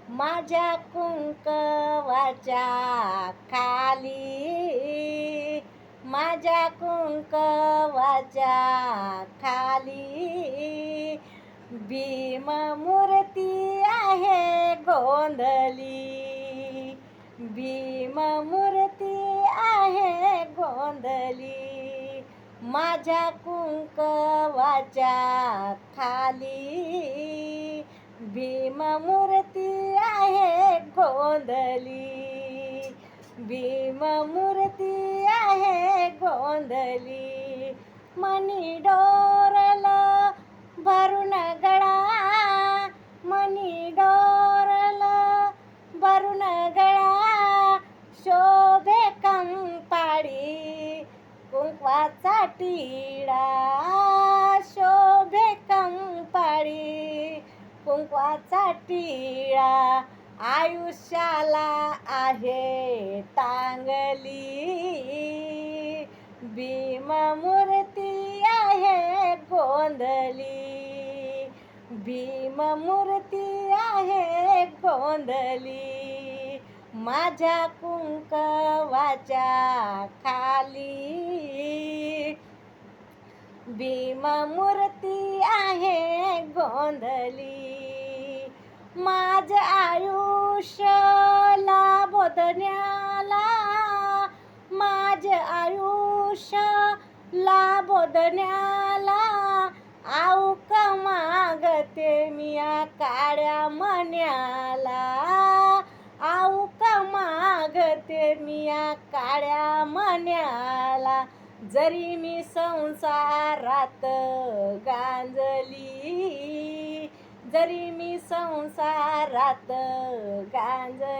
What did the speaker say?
माझ्या कुंकवाच्या खाली, माझ्या कुंकवाच्या खाली भीममूर्ती आहे गोंधली, भीममूर्ती आहे गोंधली. माझ्या कुंकवाच्या खाली भीममूर्ती आहे गोंधली, भीममूर्ती आहे गोंधली. मणी डोरलं भरून गळा, मणी डोरलं भरून गळा, शोभे कंपाडी कुंकवाचा टिळा, शोभे कंपाडी कुंकवाचा टिळा. आयुष्याला आहे टांगली, भीममूर्ती आहे गोंधली, भीममूर्ती आहे गोंधली. माझ्या कुंकवाच्या खाली भीममूर्ती आहे गोंधली. माझं आयुष्य लाभोदण्याला, माझं आयुष्य लाभोदण्याला, आऊक मागते मी या काळ्या मण्याला, आऊक मागते मी या काळ्या मण्याला. जरी मी संसारात गांजली, जरी मी संसारात गांजली,